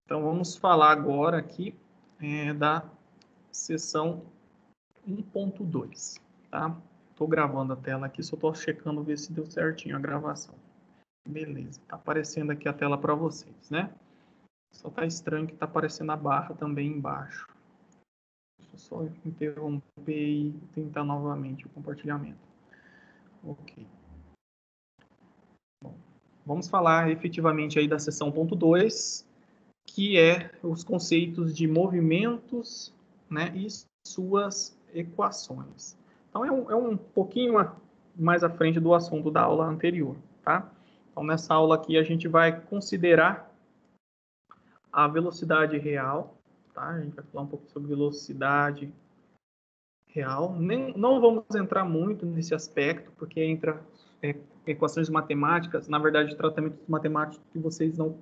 Então, vamos falar agora aqui da seção 1.2, tá? Estou gravando a tela aqui, só estou checando ver se deu certinho a gravação. Beleza, está aparecendo aqui a tela para vocês, né? Só está estranho que está aparecendo a barra também embaixo. Deixa eu só interromper e tentar novamente o compartilhamento. Ok. Bom, vamos falar efetivamente aí da seção 1.2, que é os conceitos de movimentos, né, e suas equações. Então, é um pouquinho mais à frente do assunto da aula anterior, tá? Então, nessa aula aqui, a gente vai considerar a velocidade real, tá? A gente vai falar um pouco sobre velocidade real. Não vamos entrar muito nesse aspecto, porque entra equações matemáticas, na verdade, tratamentos matemáticos que vocês não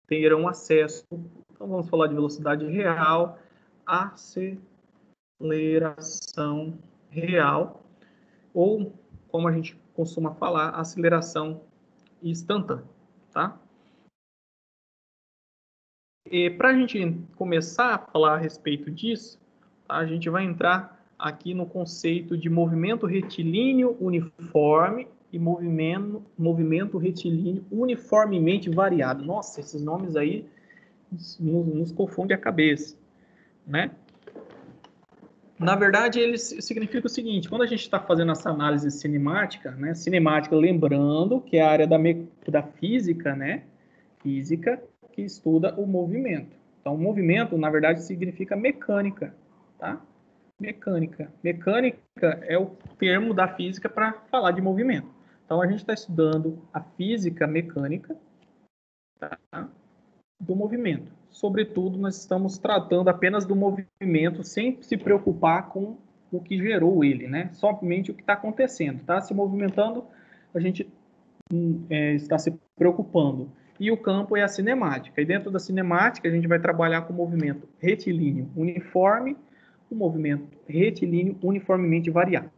terão acesso. Então, vamos falar de velocidade real, aceleração real, ou, como a gente costuma falar, aceleração instantânea, tá? E para a gente começar a falar a respeito disso, tá, a gente vai entrar aqui no conceito de movimento retilíneo uniforme e movimento retilíneo uniformemente variado. Nossa, esses nomes aí nos confundem a cabeça, né? Na verdade, eles significam o seguinte: quando a gente está fazendo essa análise cinemática, né? Cinemática, lembrando que é a área da física, né? Física, que estuda o movimento. Então, movimento, na verdade, significa mecânica, tá? Mecânica. Mecânica é o termo da física para falar de movimento. Então, a gente está estudando a física mecânica, tá? Do movimento. Sobretudo, nós estamos tratando apenas do movimento, sem se preocupar com o que gerou ele, né? Somente o que está acontecendo. Está se movimentando, a gente está se preocupando. E o campo é a cinemática. E dentro da cinemática, a gente vai trabalhar com o movimento retilíneo uniforme, o movimento retilíneo uniformemente variado.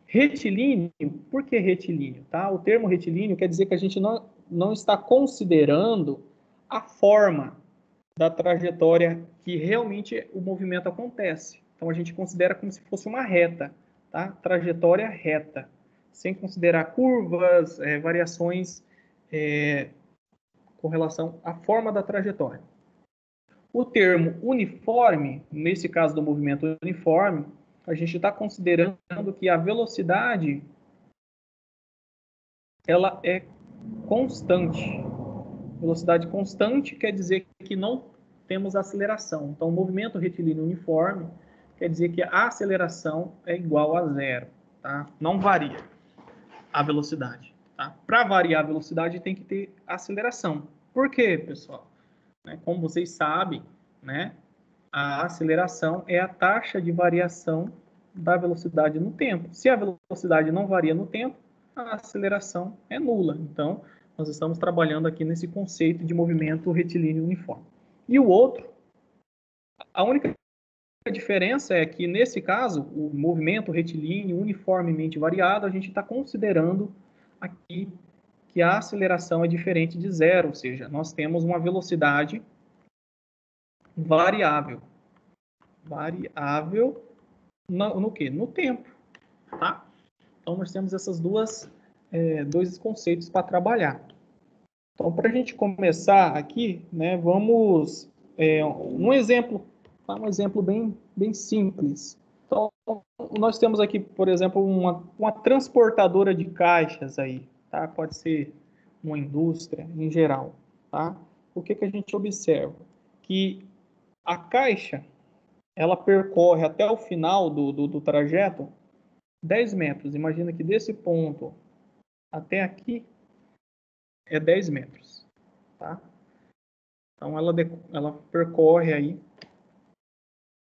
Retilíneo, por que retilíneo? Tá? O termo retilíneo quer dizer que a gente não está considerando a forma da trajetória que realmente o movimento acontece. Então, a gente considera como se fosse uma reta, tá? Trajetória reta, sem considerar curvas, variações com relação à forma da trajetória. O termo uniforme, nesse caso do movimento uniforme, a gente está considerando que a velocidade ela é constante. Velocidade constante quer dizer que não temos aceleração. Então, o movimento retilíneo uniforme quer dizer que a aceleração é igual a zero, tá? Não varia a velocidade. Tá? Para variar a velocidade, tem que ter aceleração. Por quê, pessoal? Como vocês sabem, né, a aceleração é a taxa de variação da velocidade no tempo. Se a velocidade não varia no tempo, a aceleração é nula. Então, nós estamos trabalhando aqui nesse conceito de movimento retilíneo uniforme. E o outro, a única diferença é que, nesse caso, o movimento retilíneo uniformemente variado, a gente está considerando aqui que a aceleração é diferente de zero, ou seja, nós temos uma velocidade variável. Variável no quê? No tempo, tá? Então, nós temos esses dois conceitos para trabalhar. Então, para a gente começar aqui, né, vamos um exemplo, tá? Um exemplo bem simples. Então, nós temos aqui, por exemplo, uma transportadora de caixas aí, tá? Pode ser uma indústria em geral, tá? O que a gente observa? Que a caixa, ela percorre até o final do trajeto 10 metros. Imagina que desse ponto até aqui é 10 metros, tá? Então, ela percorre aí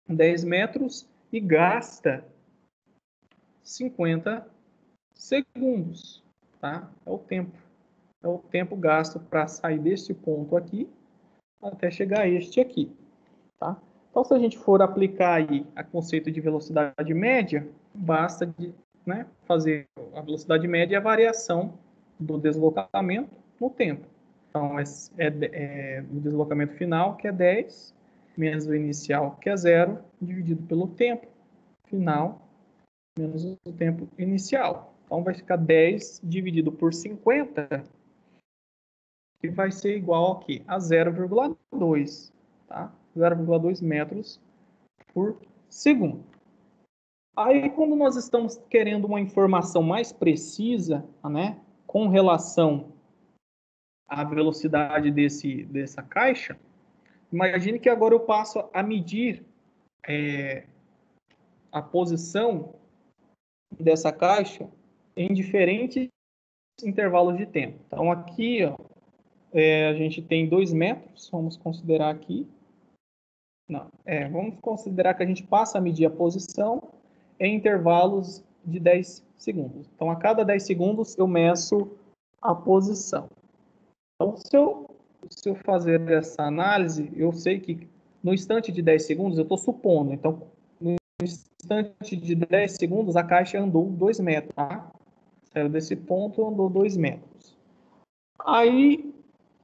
10 metros e gasta 50 segundos, tá? É o tempo. É o tempo gasto para sair deste ponto aqui até chegar a este aqui, tá? Então, se a gente for aplicar aí a conceito de velocidade média, basta fazer a velocidade média e a variação do deslocamento no tempo. Então, o deslocamento final, que é 10, menos o inicial, que é 0, dividido pelo tempo final, menos o tempo inicial. Então, vai ficar 10 dividido por 50, que vai ser igual aqui a 0,2, tá? 0,2 metros por segundo. Aí, quando nós estamos querendo uma informação mais precisa, né, com relação à velocidade dessa caixa, imagine que agora eu passo a medir a posição dessa caixa em diferentes intervalos de tempo. Então, aqui, ó, a gente tem 2 metros, vamos considerar aqui. Não, vamos considerar que a gente passa a medir a posição em intervalos de 10 segundos. Então, a cada 10 segundos, eu meço a posição. Então, se eu fazer essa análise, eu sei que no instante de 10 segundos, eu estou supondo. Então, no instante de 10 segundos, a caixa andou 2 metros. Tá? Saiu desse ponto, andou 2 metros. Aí,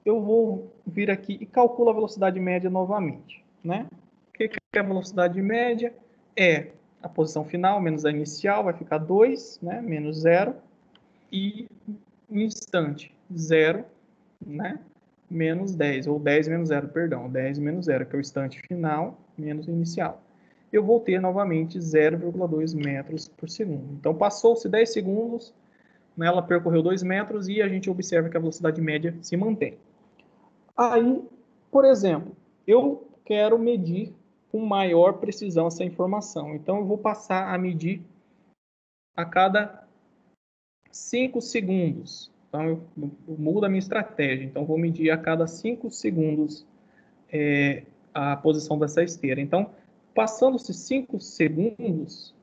eu vou vir aqui e calculo a velocidade média novamente. Né? O que é a velocidade média? É a posição final menos a inicial, vai ficar 2, né? Menos 0. E no instante 0, né? Menos 10, ou 10 menos 0, perdão. 10 menos 0, que é o instante final menos o inicial. Eu vou ter novamente 0,2 metros por segundo. Então, passou-se 10 segundos, ela percorreu 2 metros e a gente observa que a velocidade média se mantém. Aí, por exemplo, eu quero medir com maior precisão essa informação. Então, eu vou passar a medir a cada 5 segundos. Então, eu mudo a minha estratégia. Então, vou medir a cada 5 segundos a posição dessa esteira. Então, passando-se 5 segundos,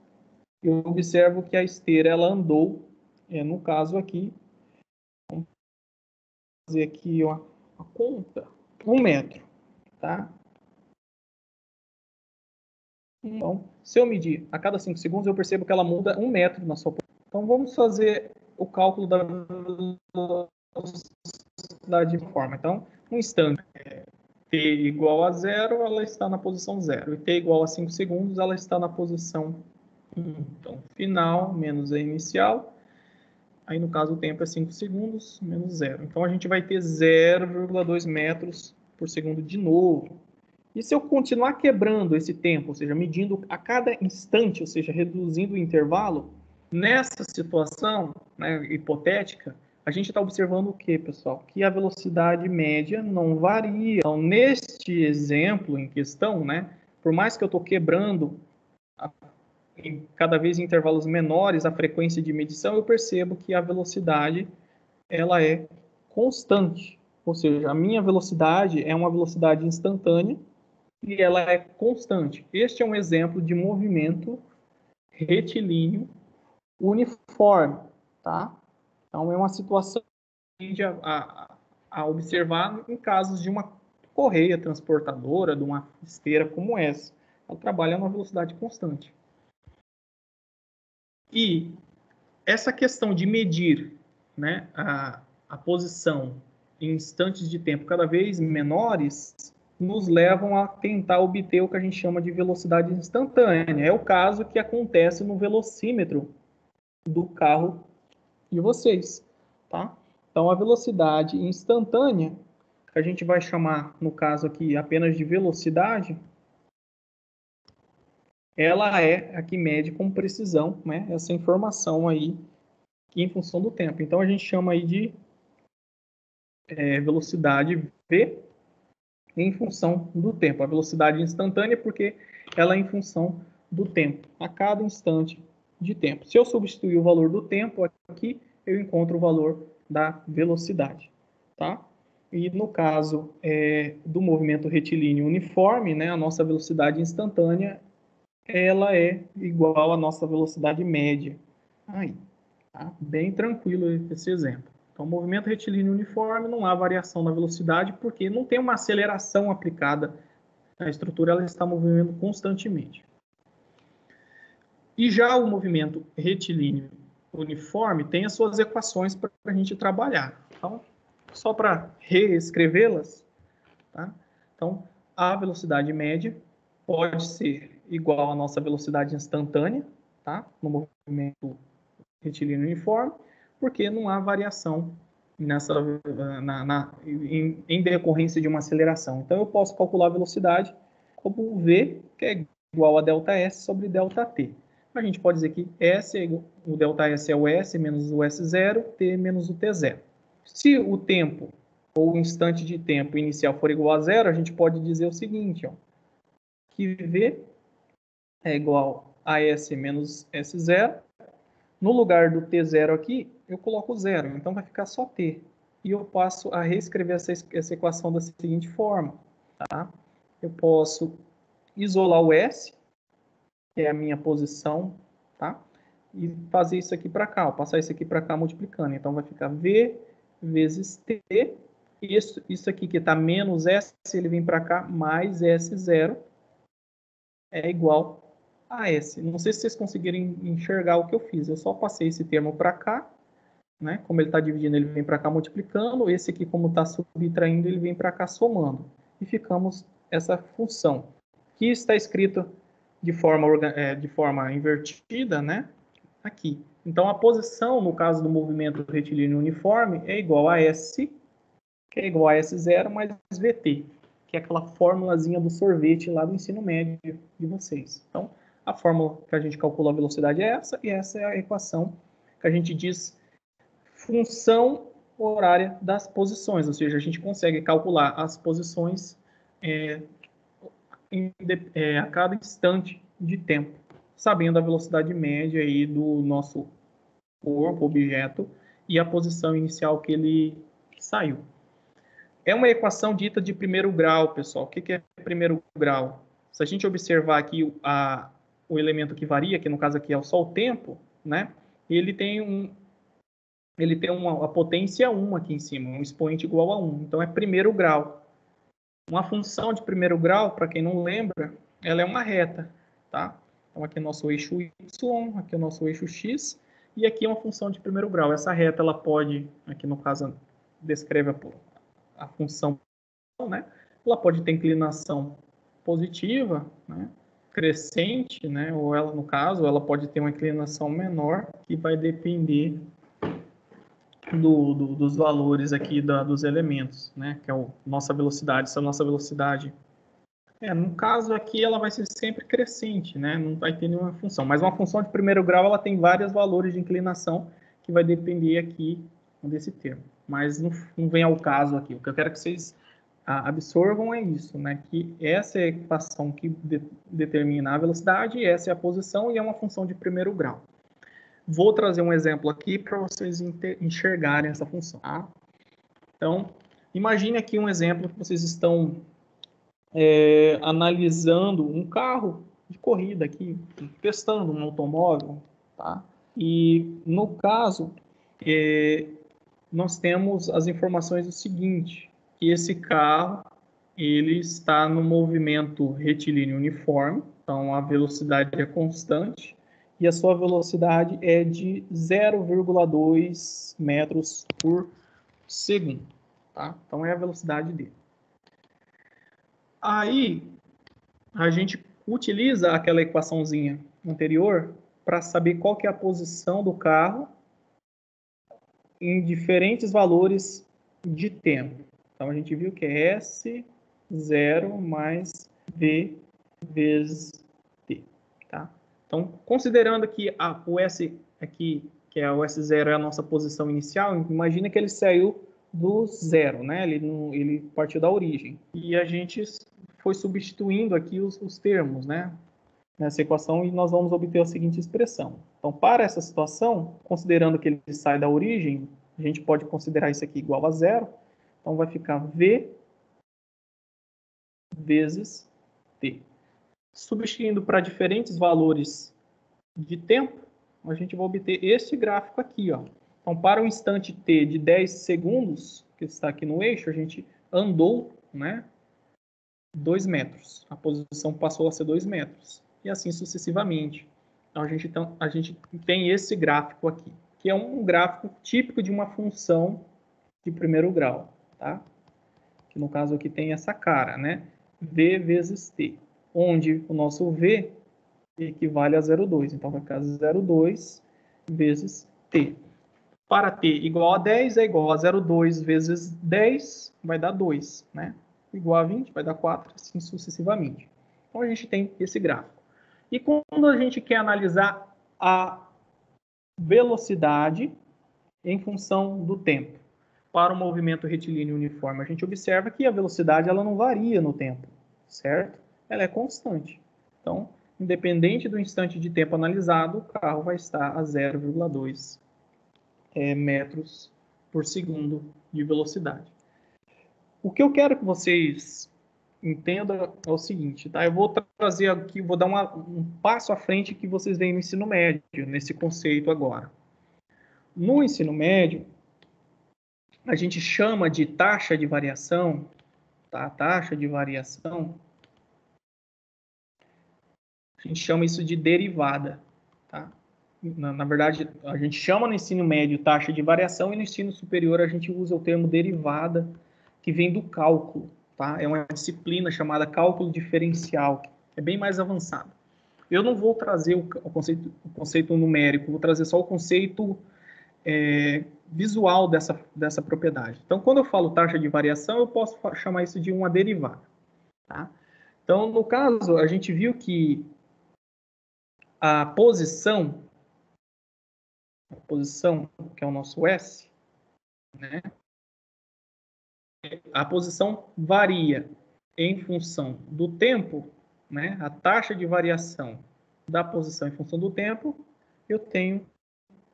eu observo que a esteira ela andou, no caso aqui, vamos fazer aqui a conta, 1 metro. Tá? Então, se eu medir a cada 5 segundos, eu percebo que ela muda 1 metro na sua posição. Então, vamos fazer o cálculo da velocidade de forma. Então, um instante t igual a 0, ela está na posição 0. E t igual a 5 segundos, ela está na posição 1. Então, final menos a inicial. Aí, no caso, o tempo é 5 segundos menos 0. Então, a gente vai ter 0,2 metros por segundo de novo. E se eu continuar quebrando esse tempo, ou seja, medindo a cada instante, ou seja, reduzindo o intervalo, nessa situação, né, hipotética, a gente está observando o que, pessoal? Que a velocidade média não varia. Então, neste exemplo em questão, né, por mais que eu estou quebrando cada vez em intervalos menores a frequência de medição, eu percebo que a velocidade ela é constante. Ou seja, a minha velocidade é uma velocidade instantânea e ela é constante. Este é um exemplo de movimento retilíneo uniforme, tá? Então, é uma situação que a gente a observar em casos de uma correia transportadora, de uma esteira como essa. Ela trabalha a uma velocidade constante. E essa questão de medir, né, a posição em instantes de tempo cada vez menores nos levam a tentar obter o que a gente chama de velocidade instantânea. É o caso que acontece no velocímetro do carro de vocês, tá? Então, a velocidade instantânea, que a gente vai chamar, no caso aqui, apenas de velocidade, ela é a que mede com precisão, né, essa informação aí em função do tempo. Então, a gente chama aí de velocidade V em função do tempo. A velocidade instantânea porque ela é em função do tempo, a cada instante de tempo. Se eu substituir o valor do tempo aqui, eu encontro o valor da velocidade, tá? E no caso do movimento retilíneo uniforme, né, a nossa velocidade instantânea, ela é igual à nossa velocidade média. Aí, tá? Bem tranquilo esse exemplo. Então, movimento retilíneo uniforme, não há variação na velocidade, porque não tem uma aceleração aplicada. A estrutura ela está movendo constantemente. E já o movimento retilíneo uniforme tem as suas equações para a gente trabalhar. Então, só para reescrevê-las, tá? Então, a velocidade média pode ser igual à nossa velocidade instantânea, tá? No movimento retilíneo uniforme, porque não há variação em decorrência de uma aceleração. Então, eu posso calcular a velocidade como V, que é igual a ΔS sobre ΔT. A gente pode dizer que o ΔS é o S menos o S0, T menos o T0. Se o tempo, ou o instante de tempo inicial for igual a zero, a gente pode dizer o seguinte, ó, que V é igual a S menos S0. No lugar do T0 aqui, eu coloco zero, então vai ficar só T. E eu passo a reescrever essa equação da seguinte forma, tá? Eu posso isolar o S, que é a minha posição, tá? E fazer isso aqui para cá, passar isso aqui para cá multiplicando. Então vai ficar V vezes T. Isso aqui que está menos S, ele vem para cá, mais S0 é igual a S. Não sei se vocês conseguiram enxergar o que eu fiz. Eu só passei esse termo para cá, né? Como ele está dividindo, ele vem para cá multiplicando. Esse aqui, como está subtraindo, ele vem para cá somando. E ficamos essa função, que está escrita de forma invertida, né? Aqui. Então, a posição, no caso do movimento retilíneo uniforme, é igual a S, que é igual a S0 mais VT, que é aquela formulazinha do sorvete lá do ensino médio de vocês. Então, a fórmula que a gente calcula a velocidade é essa, e essa é a equação que a gente diz função horária das posições, ou seja, a gente consegue calcular as posições a cada instante de tempo, sabendo a velocidade média aí do nosso corpo, objeto, e a posição inicial que ele saiu. É uma equação dita de primeiro grau, pessoal. O que é primeiro grau? Se a gente observar aqui o elemento que varia, que no caso aqui é só o tempo, né? Ele tem a potência 1 aqui em cima, um expoente igual a 1. Então é primeiro grau. Uma função de primeiro grau, para quem não lembra, ela é uma reta, tá? Então aqui é o nosso eixo Y, aqui é o nosso eixo X, e aqui é uma função de primeiro grau. Essa reta, ela pode, aqui no caso, descreve a função, né? Ela pode ter inclinação positiva, né? Crescente, né? Ou ela, no caso, ela pode ter uma inclinação menor, que vai depender dos valores aqui dos elementos, né? Que é a nossa velocidade. Se a nossa velocidade, no caso aqui, ela vai ser sempre crescente, né? Não vai ter nenhuma função. Mas uma função de primeiro grau, ela tem vários valores de inclinação que vai depender aqui desse termo. Mas não vem ao caso aqui. O que eu quero que vocês absorvam é isso, né? Que essa é a equação que determina a velocidade, essa é a posição e é uma função de primeiro grau. Vou trazer um exemplo aqui para vocês enxergarem essa função. Tá? Então, imagine aqui um exemplo que vocês estão analisando um carro de corrida aqui, testando um automóvel, tá? E no caso, nós temos as informações do seguinte, que esse carro ele está no movimento retilíneo uniforme, então a velocidade é constante, e a sua velocidade é de 0,2 metros por segundo. Tá? Então, é a velocidade dele. Aí, a gente utiliza aquela equaçãozinha anterior para saber qual que é a posição do carro em diferentes valores de tempo. Então, a gente viu que é S0 mais V vezes T. Tá? Então, considerando que o S aqui, que é o S0, é a nossa posição inicial, imagina que ele saiu do zero, né? Ele partiu da origem. E a gente foi substituindo aqui os termos, né? Nessa equação, e nós vamos obter a seguinte expressão. Então, para essa situação, considerando que ele sai da origem, a gente pode considerar isso aqui igual a zero. Então, vai ficar V vezes T. Substituindo para diferentes valores de tempo, a gente vai obter este gráfico aqui, ó. Então, para o instante t de 10 segundos, que está aqui no eixo, a gente andou, né, 2 metros. A posição passou a ser 2 metros. E assim sucessivamente. Então, a gente tem esse gráfico aqui, que é um gráfico típico de uma função de primeiro grau, tá? Que no caso aqui tem essa cara, né? V vezes T, onde o nosso V equivale a 0,2. Então, vai ficar 0,2 vezes T. Para T igual a 10, é igual a 0,2 vezes 10, vai dar 2, né? Igual a 20, vai dar 4, assim sucessivamente. Então, a gente tem esse gráfico. E quando a gente quer analisar a velocidade em função do tempo para o movimento retilíneo uniforme, a gente observa que a velocidade ela não varia no tempo, certo? Ela é constante. Então, independente do instante de tempo analisado, o carro vai estar a 0,2 metros por segundo de velocidade. O que eu quero que vocês entendam é o seguinte, tá? Eu vou trazer aqui, vou dar um passo à frente que vocês veem no ensino médio, nesse conceito agora. No ensino médio, a gente chama de taxa de variação, tá? Taxa de variação, a gente chama isso de derivada, tá? Na verdade, a gente chama no ensino médio taxa de variação e no ensino superior a gente usa o termo derivada, que vem do cálculo, tá? É uma disciplina chamada cálculo diferencial, é bem mais avançado. Eu não vou trazer o conceito numérico, vou trazer só o conceito visual dessa propriedade. Então, quando eu falo taxa de variação, eu posso chamar isso de uma derivada, tá? Então, no caso, a gente viu que a posição, que é o nosso S, né? A posição varia em função do tempo, né? A taxa de variação da posição em função do tempo, eu tenho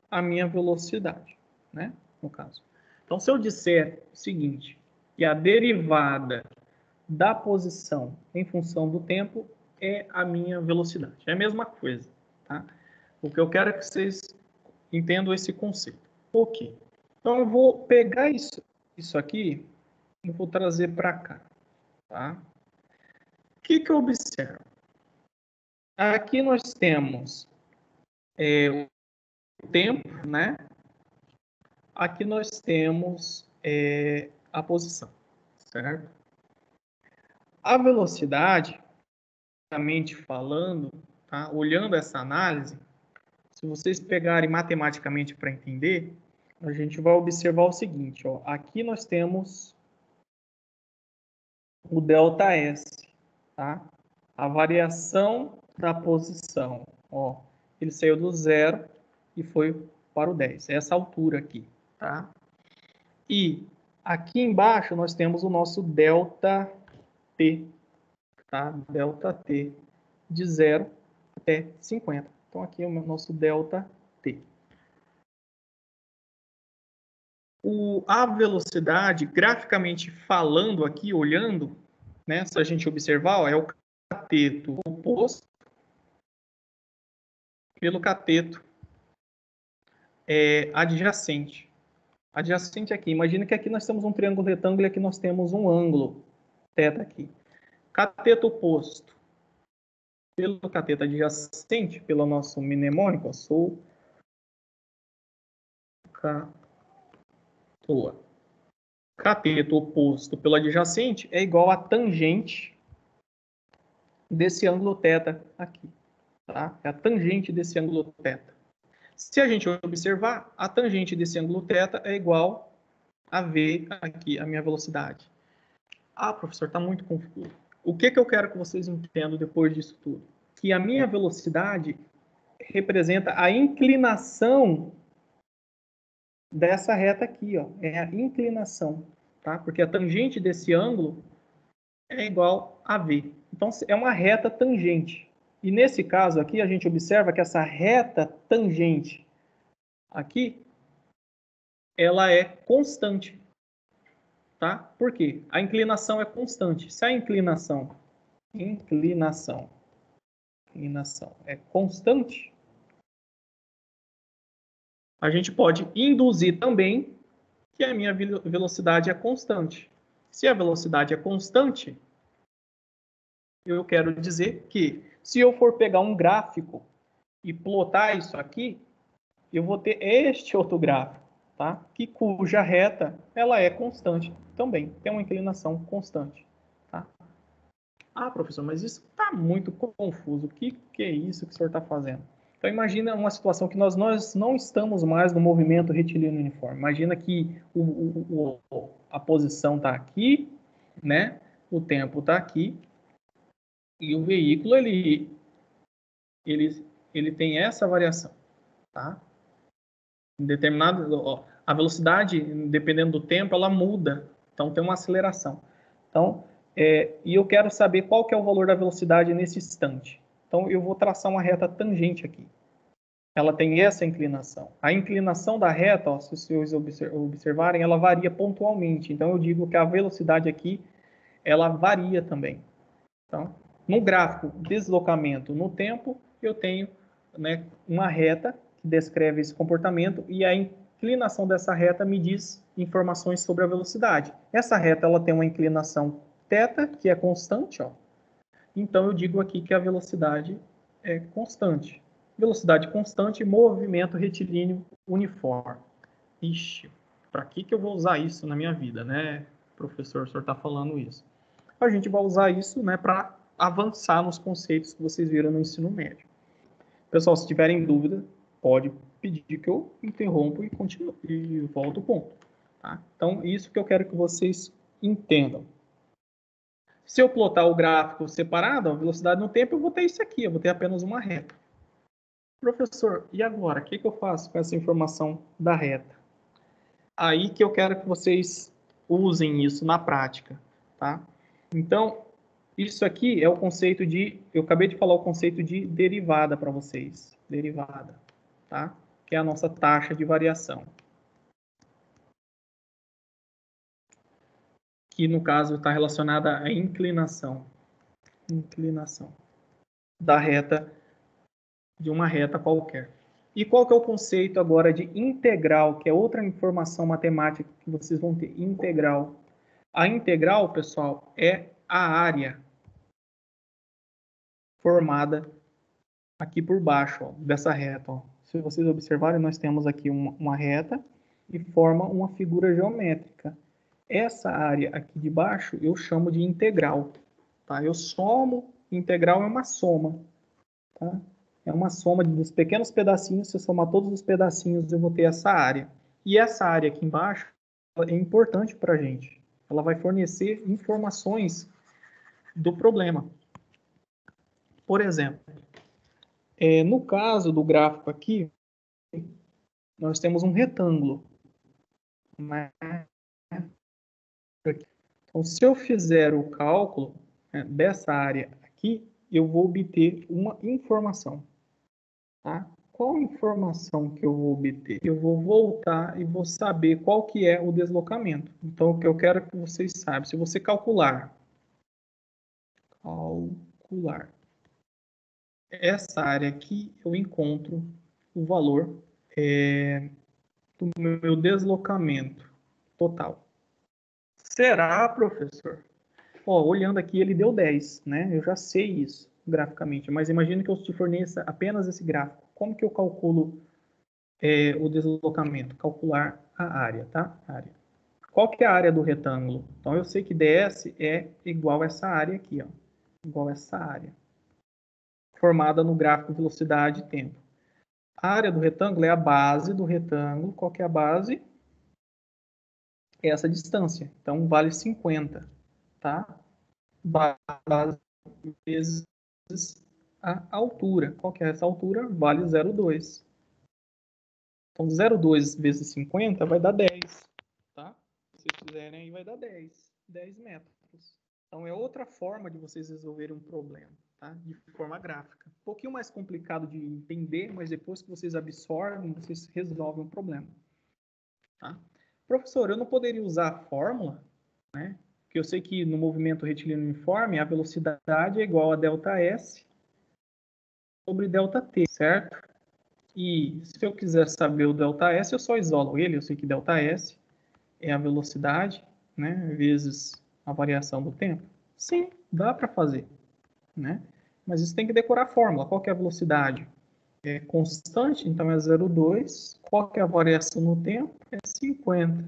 a minha velocidade, né? No caso. Então, se eu disser o seguinte, que a derivada da posição em função do tempo é a minha velocidade. É a mesma coisa, tá? O que eu quero é que vocês entendam esse conceito. Ok. Então, eu vou pegar isso aqui e vou trazer para cá, tá? O que eu observo? Aqui nós temos o tempo, né? Aqui nós temos a posição, certo? A velocidade, falando, tá? Olhando essa análise, se vocês pegarem matematicamente para entender, a gente vai observar o seguinte, ó. Aqui nós temos o ΔS, tá? A variação da posição, ó. Ele saiu do 0 e foi para o 10, essa altura aqui, tá? E aqui embaixo nós temos o nosso ΔT, tá? ΔT de 0 até 50. Então aqui é o nosso ΔT. A velocidade, graficamente falando aqui, olhando, né, se a gente observar, ó, é o cateto oposto pelo cateto adjacente. Adjacente aqui. Imagina que aqui nós temos um triângulo retângulo e aqui nós temos um ângulo θ aqui. Cateto oposto pelo cateto adjacente, pelo nosso mnemônico, eu sou catoa. Cateto oposto pelo adjacente é igual a tangente desse ângulo θ aqui. Tá? É a tangente desse ângulo θ. Se a gente observar, a tangente desse ângulo θ é igual a V aqui, a minha velocidade. Ah, professor, está muito confuso. O que eu quero que vocês entendam depois disso tudo? Que a minha velocidade representa a inclinação dessa reta aqui, ó. É a inclinação, tá? Porque a tangente desse ângulo é igual a V. Então, é uma reta tangente. E nesse caso aqui, a gente observa que essa reta tangente aqui, ela é constante, tá? Por quê? A inclinação é constante. Se a inclinação é constante, a gente pode induzir também que a minha velocidade é constante. Se a velocidade é constante, eu quero dizer que se eu for pegar um gráfico e plotar isso aqui, eu vou ter este outro gráfico, tá? Cuja reta ela é constante também, tem uma inclinação constante. Tá? Ah, professor, mas isso está muito confuso. O que é isso que o senhor está fazendo? Então, imagina uma situação que nós não estamos mais no movimento retilíneo uniforme. Imagina que a posição está aqui, né? O tempo está aqui, e o veículo ele tem essa variação, tá? Em determinado, a velocidade, dependendo do tempo, ela muda. Então, tem uma aceleração. Então, e eu quero saber qual que é o valor da velocidade nesse instante. Então, eu vou traçar uma reta tangente aqui. Ela tem essa inclinação. A inclinação da reta, ó, se vocês observarem, ela varia pontualmente. Então, eu digo que a velocidade aqui, ela varia também. Então, no gráfico deslocamento no tempo, eu tenho, né, uma reta que descreve esse comportamento e a inclinação dessa reta me diz informações sobre a velocidade. Essa reta ela tem uma inclinação θ, que é constante, ó. Então eu digo aqui que a velocidade é constante. Velocidade constante, movimento retilíneo uniforme. Ixi, para que eu vou usar isso na minha vida, né, professor? O senhor está falando isso. A gente vai usar isso, né, para avançar nos conceitos que vocês viram no ensino médio. Pessoal, se tiverem dúvida, pode pedir que eu interrompa e continue e volto ao ponto. Tá? Então, isso que eu quero que vocês entendam. Se eu plotar o gráfico separado, a velocidade no tempo, eu vou ter isso aqui, eu vou ter apenas uma reta. Professor, e agora? O que eu faço com essa informação da reta? Aí que eu quero que vocês usem isso na prática, tá? Então, isso aqui é o conceito de... Eu acabei de falar o conceito de derivada para vocês. Derivada, tá? Que é a nossa taxa de variação. Que, no caso, está relacionada à inclinação. Inclinação da reta, de uma reta qualquer. E qual que é o conceito agora de integral, que é outra informação matemática que vocês vão ter? Integral. A integral, pessoal, é a área formada aqui por baixo, ó, dessa reta. Ó. Se vocês observarem, nós temos aqui uma reta e forma uma figura geométrica. Essa área aqui de baixo eu chamo de integral. Tá? Eu somo, integral é uma soma. Tá? É uma soma dos pequenos pedacinhos, se eu somar todos os pedacinhos eu vou ter essa área. E essa área aqui embaixo é importante para a gente. Ela vai fornecer informações do problema. Por exemplo, no caso do gráfico aqui, nós temos um retângulo. Né? Então, se eu fizer o cálculo, né, dessa área aqui, eu vou obter uma informação. Tá? Qual informação que eu vou obter? Eu vou voltar e vou saber qual que é o deslocamento. Então, o que eu quero que vocês saibam, se você calcular essa área aqui, eu encontro o valor do meu deslocamento total. Será, professor? Ó, olhando aqui, ele deu 10, né? Eu já sei isso graficamente, mas imagine que eu te forneça apenas esse gráfico. Como que eu calculo o deslocamento? Calcular a área, tá? Área. Qual que é a área do retângulo? Então, eu sei que ds é igual a essa área aqui, ó. Igual a essa área. Formada no gráfico velocidade e tempo. A área do retângulo é a base do retângulo. Qual que é a base? É essa distância. Então, vale 50, tá? Base vezes a altura. Qual que é essa altura? Vale 0,2. Então, 0,2 vezes 50 vai dar 10, tá? Se vocês fizerem aí, vai dar 10 metros. Então, é outra forma de vocês resolverem um problema, tá? De forma gráfica. Um pouquinho mais complicado de entender, mas depois que vocês absorvem, vocês resolvem o problema, tá? Professor, eu não poderia usar a fórmula, né? Porque eu sei que no movimento retilíneo uniforme, a velocidade é igual a ΔS sobre ΔT, certo? E se eu quiser saber o ΔS, eu só isolo ele. Eu sei que ΔS é a velocidade, né, vezes a variação do tempo. Sim, dá para fazer, né? Mas isso tem que decorar a fórmula. Qual que é a velocidade? é constante, então é 0,2. Qual que é a variação no tempo? É 50,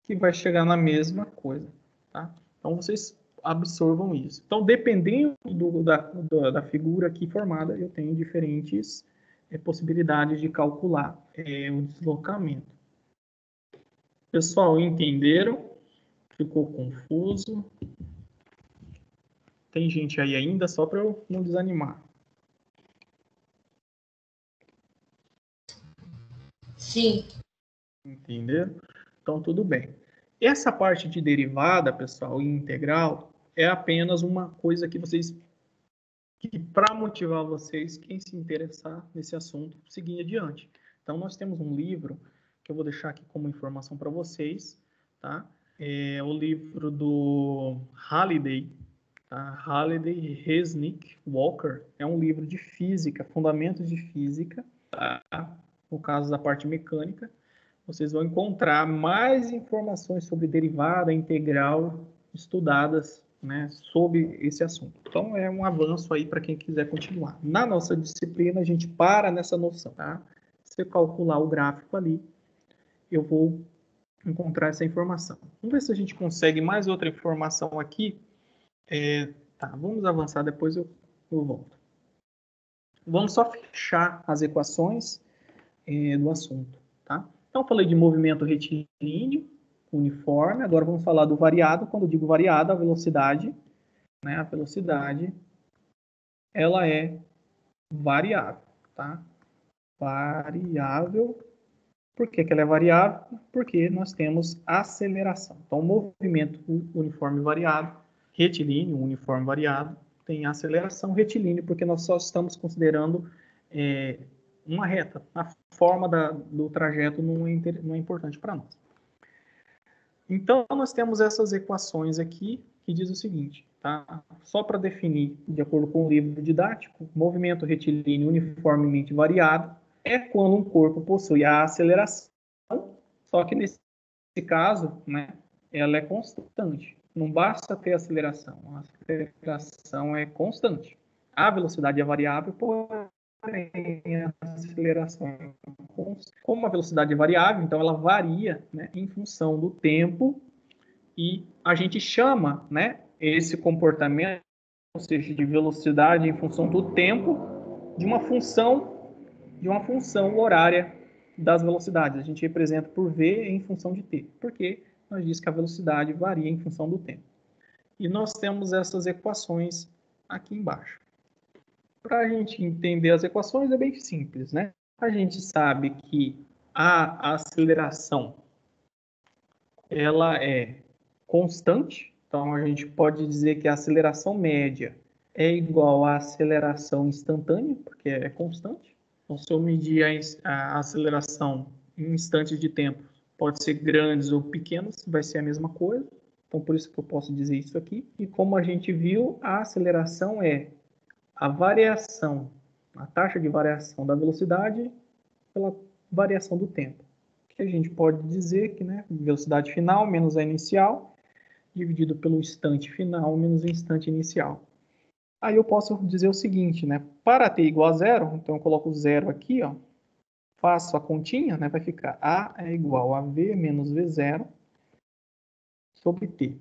que vai chegar na mesma coisa, tá? Então, vocês absorvam isso. Então, dependendo da figura aqui formada, eu tenho diferentes possibilidades de calcular o deslocamento. Pessoal, entenderam? Ficou confuso? Tem gente aí ainda, só para eu não desanimar. Sim. Entenderam? Então, tudo bem. Essa parte de derivada, pessoal, e integral, é apenas uma coisa que vocês, que para motivar vocês, quem se interessar nesse assunto, seguir adiante. Então, nós temos um livro, que eu vou deixar aqui como informação para vocês, tá? É o livro do Halliday, tá? Halliday Resnick Walker. É um livro de física, fundamentos de física, tá? No caso da parte mecânica. Vocês vão encontrar mais informações sobre derivada integral estudadas, né, sobre esse assunto. Então, é um avanço aí para quem quiser continuar. Na nossa disciplina, a gente para nessa noção, tá? Se eu calcular o gráfico ali, eu vou encontrar essa informação. Vamos ver se a gente consegue mais outra informação aqui. Tá, vamos avançar, depois eu volto. Vamos só fechar as equações do assunto, tá? Então, falei de movimento retilíneo, uniforme. Agora vamos falar do variado. Quando eu digo variado, a velocidade, né? A velocidade, ela é variável, tá? Variável. Por que que ela é variável? Porque nós temos aceleração. Então, o movimento uniforme variado, retilíneo, uniforme variado, tem aceleração retilíneo, porque nós só estamos considerando uma reta. A forma do trajeto não é importante para nós. Então, nós temos essas equações aqui que diz o seguinte, tá? Só para definir, de acordo com o livro didático, movimento retilíneo uniformemente variado é quando um corpo possui a aceleração, só que nesse caso, né, ela é constante. Não basta ter aceleração, a aceleração é constante. A velocidade é variável, porém a aceleração é constante. Como a velocidade é variável, então ela varia, né, em função do tempo, e a gente chama, né, esse comportamento, ou seja, de velocidade em função do tempo, de uma função horária das velocidades. A gente representa por V em função de T, porque nós diz que a velocidade varia em função do tempo. E nós temos essas equações aqui embaixo. Para a gente entender as equações é bem simples, né? A gente sabe que a aceleração ela é constante, então a gente pode dizer que a aceleração média é igual à aceleração instantânea, porque é constante. Então, se eu medir a aceleração em instantes de tempo, pode ser grandes ou pequenas, vai ser a mesma coisa. Então, por isso que eu posso dizer isso aqui. E como a gente viu, a aceleração é a variação, a taxa de variação da velocidade pela variação do tempo. Que a gente pode dizer que, né, velocidade final menos a inicial, dividido pelo instante final menos o instante inicial. Aí eu posso dizer o seguinte, né? Para t igual a zero, então eu coloco zero aqui, ó, faço a continha, né? Vai ficar a é igual a v menos v0 sobre t.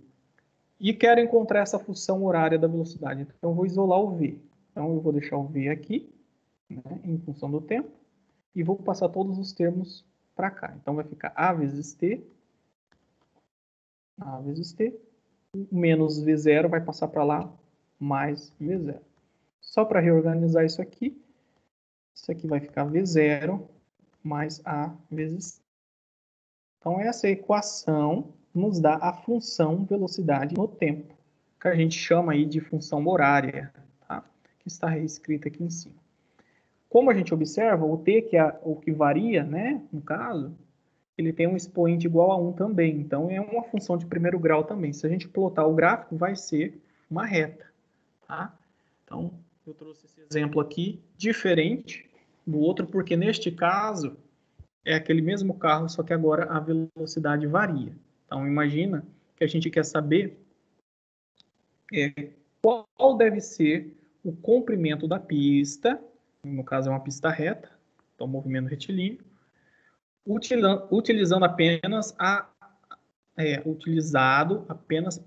E quero encontrar essa função horária da velocidade. Então eu vou isolar o v. Então eu vou deixar o v aqui, né, em função do tempo, e vou passar todos os termos para cá. Então vai ficar a vezes t, o menos v0 vai passar para lá, mais v0. Só para reorganizar isso aqui vai ficar v0 mais a vezes t. Então, essa equação nos dá a função velocidade no tempo, que a gente chama aí de função horária, tá? Que está escrita aqui em cima. Como a gente observa, o t, que é o que varia, né, no caso, ele tem um expoente igual a 1 também. Então, é uma função de primeiro grau também. Se a gente plotar o gráfico, vai ser uma reta, tá? Então, eu trouxe esse exemplo aqui, diferente do outro, porque neste caso, é aquele mesmo carro, só que agora a velocidade varia. Então, imagina que a gente quer saber qual deve ser o comprimento da pista no caso é uma pista reta, então movimento retilíneo, utilizando apenas utilizado apenas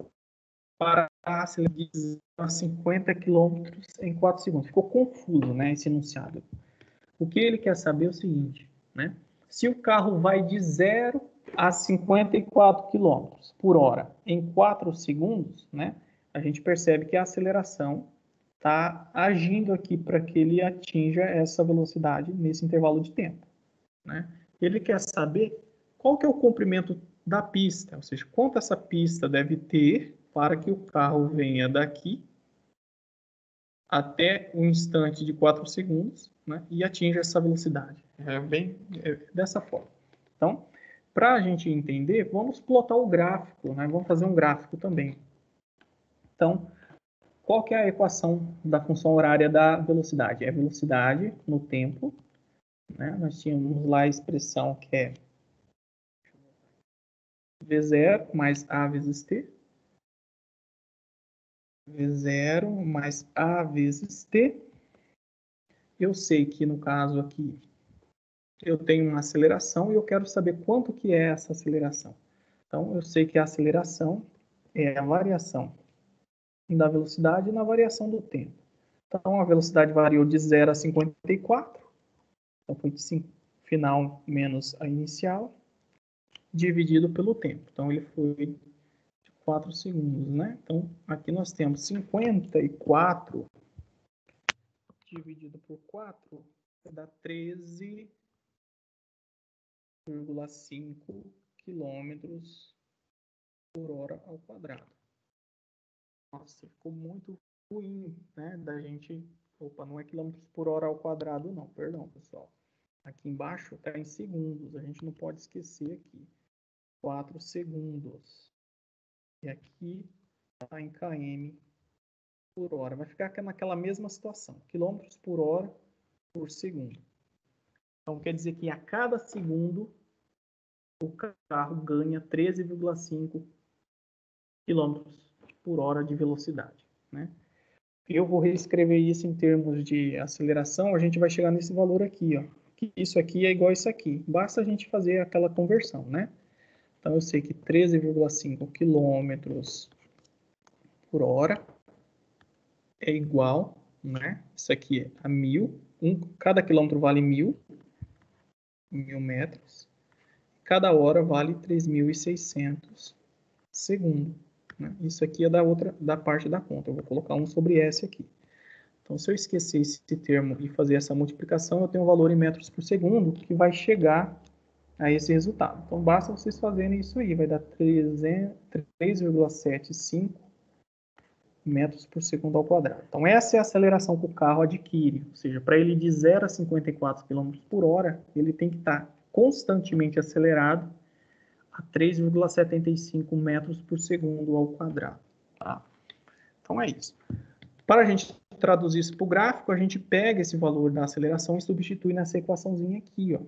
para acelerar a 50 km em 4 segundos. Ficou confuso, né, esse enunciado. O que ele quer saber é o seguinte, né? Se o carro vai de 0 a 54 km por hora em 4 segundos, né, a gente percebe que a aceleração está agindo aqui para que ele atinja essa velocidade nesse intervalo de tempo, né? Ele quer saber qual que é o comprimento da pista, ou seja, quanto essa pista deve ter para que o carro venha daqui até um instante de 4 segundos, né, e atinja essa velocidade. É dessa forma. Então, para a gente entender, vamos plotar o gráfico, né? Vamos fazer um gráfico também. Então, qual que é a equação da função horária da velocidade? É velocidade no tempo, né? Nós tínhamos lá a expressão que é V0 mais A vezes T. V0 mais A vezes T. Eu sei que no caso aqui eu tenho uma aceleração e eu quero saber quanto que é essa aceleração. Então, eu sei que a aceleração é a variação da velocidade na variação do tempo. Então, a velocidade variou de 0 a 54. Então, foi de final menos a inicial, dividido pelo tempo. Então, ele foi de 4 segundos, né? Então, aqui nós temos 54 dividido por 4, dá 13,5 quilômetros por hora ao quadrado. Nossa, ficou muito ruim, né? Da gente... Opa, não é quilômetros por hora ao quadrado, não. Perdão, pessoal. Aqui embaixo está em segundos. A gente não pode esquecer aqui. 4 segundos. E aqui está em km por hora. Vai ficar naquela mesma situação. Quilômetros por hora por segundo. Então, quer dizer que a cada segundo o carro ganha 13,5 km por hora de velocidade, né? Eu vou reescrever isso em termos de aceleração, a gente vai chegar nesse valor aqui, ó. Que isso aqui é igual a isso aqui. Basta a gente fazer aquela conversão, né? Então, eu sei que 13,5 km por hora é igual, né? Isso aqui é a 1.000. Cada quilômetro vale 1.000 metros. Cada hora vale 3.600 segundos. Né? Isso aqui é da parte da conta. Eu vou colocar 1 sobre S aqui. Então, se eu esquecer esse termo e fazer essa multiplicação, eu tenho um valor em metros por segundo que vai chegar a esse resultado. Então, basta vocês fazerem isso aí. Vai dar 3,75 metros por segundo ao quadrado. Então, essa é a aceleração que o carro adquire. Ou seja, para ele de 0 a 54 km por hora, ele tem que estar constantemente acelerado a 3,75 metros por segundo ao quadrado. Tá? Então, é isso. Para a gente traduzir isso para o gráfico, a gente pega esse valor da aceleração e substitui nessa equaçãozinha aqui, ó.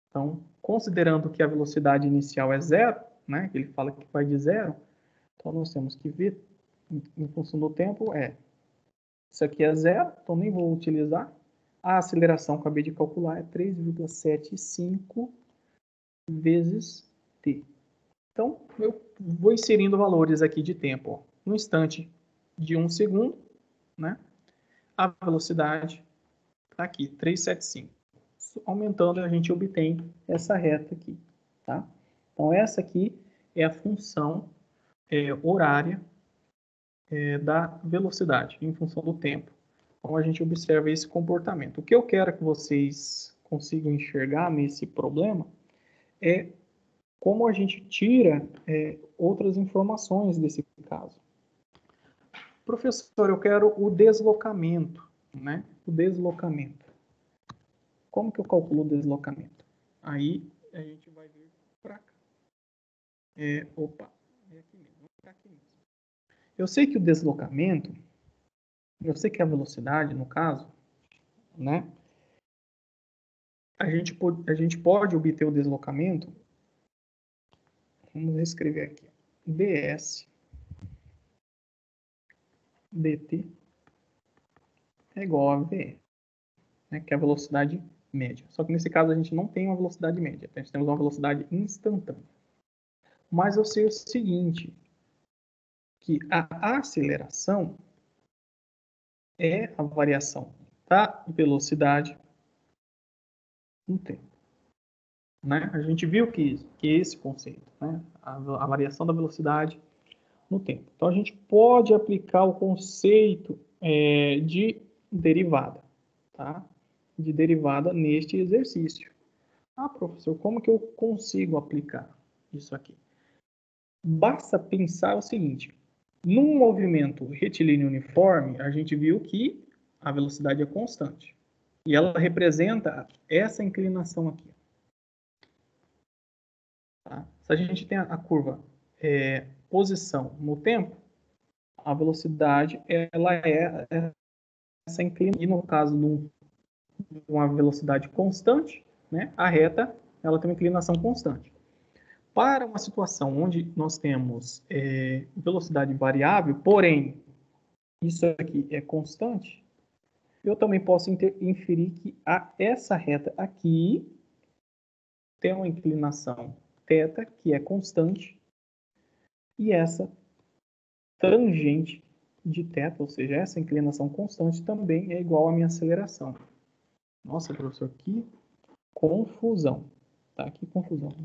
Então, considerando que a velocidade inicial é 0, né, que ele fala que vai de 0, então nós temos que ver, em função do tempo, isso aqui é 0, então nem vou utilizar. A aceleração que eu acabei de calcular é 3,75 vezes t. Então, eu vou inserindo valores aqui de tempo. Ó. No instante de 1 segundo, né, a velocidade está aqui, 375. Aumentando, a gente obtém essa reta aqui. Tá? Então, essa aqui é a função horária da velocidade, em função do tempo. Então, a gente observa esse comportamento. O que eu quero que vocês consigam enxergar nesse problema é como a gente tira outras informações desse caso. Professor, eu quero o deslocamento, né? O deslocamento. Como que eu calculo o deslocamento? Aí a gente vai vir para cá. Opa, é aqui mesmo. Vamos ficar aqui mesmo. Eu sei que o deslocamento, eu sei que a velocidade, no caso, né? A gente pode obter o deslocamento. Vamos escrever aqui. ds dt é igual a v. né, que é a velocidade média. Só que nesse caso a gente não tem uma velocidade média, a gente temos uma velocidade instantânea. Mas eu sei o seguinte, que a aceleração é a variação da velocidade no tempo. Né? A gente viu que esse conceito, né? A variação da velocidade no tempo. Então, a gente pode aplicar o conceito de derivada, tá? De derivada neste exercício. Ah, professor, como que eu consigo aplicar isso aqui? Basta pensar o seguinte, num movimento retilíneo uniforme, a gente viu que a velocidade é constante. E ela representa essa inclinação aqui. Tá? Se a gente tem a curva posição no tempo, a velocidade ela é essa inclinação. E no caso de uma velocidade constante, né, a reta ela tem uma inclinação constante. Para uma situação onde nós temos velocidade variável, porém isso aqui é constante, eu também posso inferir que essa reta aqui tem uma inclinação θ, que é constante, e essa tangente de θ, ou seja, essa inclinação constante, também é igual à minha aceleração. Nossa, professor, que confusão. Tá? Que confusão.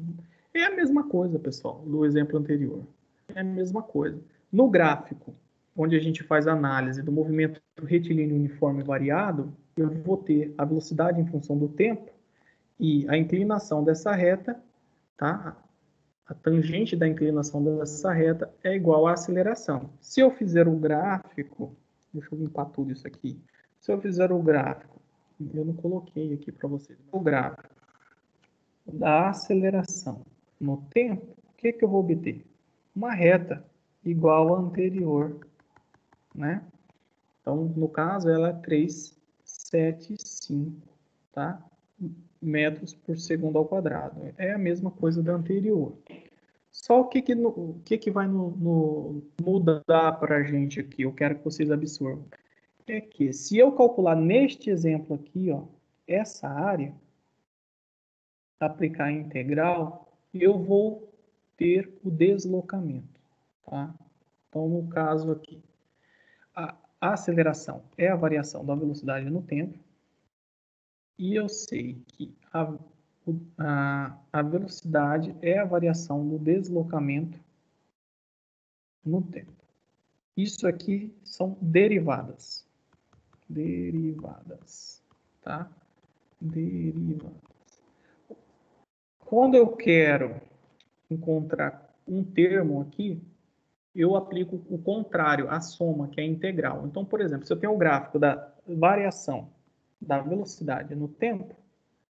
É a mesma coisa, pessoal, do exemplo anterior. É a mesma coisa. No gráfico, onde a gente faz a análise do movimento retilíneo uniforme variado, eu vou ter a velocidade em função do tempo e a inclinação dessa reta, tá? A tangente da inclinação dessa reta é igual à aceleração. Se eu fizer o gráfico, deixa eu limpar tudo isso aqui. Se eu fizer o gráfico, eu não coloquei aqui para vocês, o gráfico da aceleração no tempo, o que eu vou obter? Uma reta igual à anterior, né? Então, no caso, ela é 375, tá? Metros por segundo ao quadrado. É a mesma coisa da anterior. Só o que vai mudar para a gente aqui? Eu quero que vocês absorvam. É que se eu calcular neste exemplo aqui, ó, essa área, aplicar a integral, eu vou ter o deslocamento. Tá? Então, no caso aqui, a aceleração é a variação da velocidade no tempo. E eu sei que a velocidade é a variação do deslocamento no tempo. Isso aqui são derivadas. Derivadas, tá? Derivadas. Quando eu quero encontrar um termo aqui, eu aplico o contrário, a soma, que é a integral. Então, por exemplo, se eu tenho o gráfico da variação da velocidade no tempo,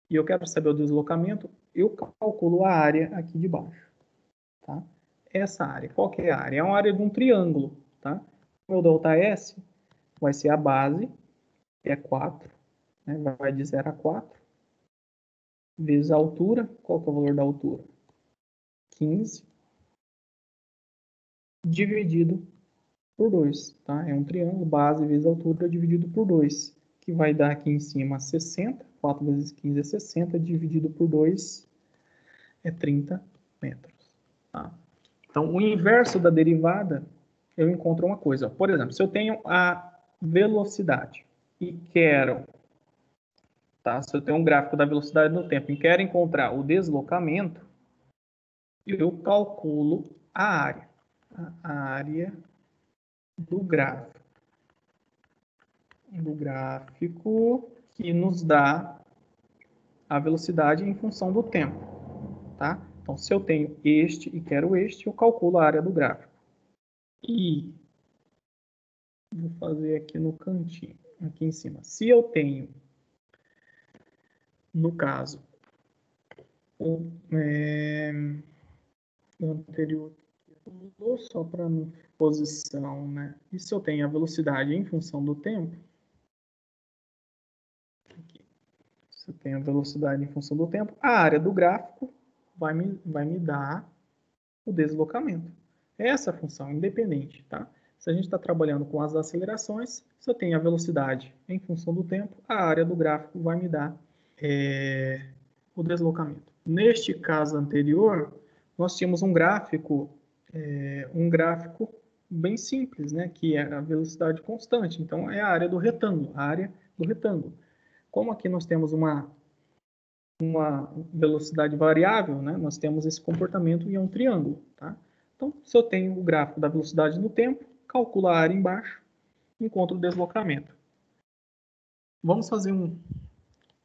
e eu quero saber o deslocamento, eu calculo a área aqui de baixo. Tá? Essa área, qual que é a área? É uma área de um triângulo. Tá? O meu ΔS vai ser a base, que é 4, né? Vai de 0 a 4, vezes a altura. Qual que é o valor da altura? 15, dividido por 2. Tá? É um triângulo, base vezes altura, dividido por 2, que vai dar aqui em cima 60. 4 vezes 15 é 60, dividido por 2 é 30 metros. Tá? Então, o inverso da derivada, eu encontro uma coisa. Por exemplo, se eu tenho a velocidade e quero, tá? Se eu tenho um gráfico da velocidade no tempo e quero encontrar o deslocamento, eu calculo a área. A área do gráfico que nos dá a velocidade em função do tempo, tá? Então, se eu tenho este e quero este, eu calculo a área do gráfico. E vou fazer aqui no cantinho, aqui em cima. Se eu tenho, no caso, o anterior, só para posição, né? E se eu tenho a velocidade em função do tempo, aqui. Se eu tenho a velocidade em função do tempo, a área do gráfico vai me dar o deslocamento. Essa função independente, tá? Se Se a gente está trabalhando com as acelerações, se eu tenho a velocidade em função do tempo, a área do gráfico vai me dar o deslocamento. Neste caso anterior, nós tínhamos um gráfico bem simples, né, que é a velocidade constante. Então, é a área do retângulo, Como aqui nós temos uma velocidade variável, né, nós temos esse comportamento em um triângulo, tá? Então, se eu tenho o gráfico da velocidade no tempo, calculo a área embaixo, encontro o deslocamento. Vamos fazer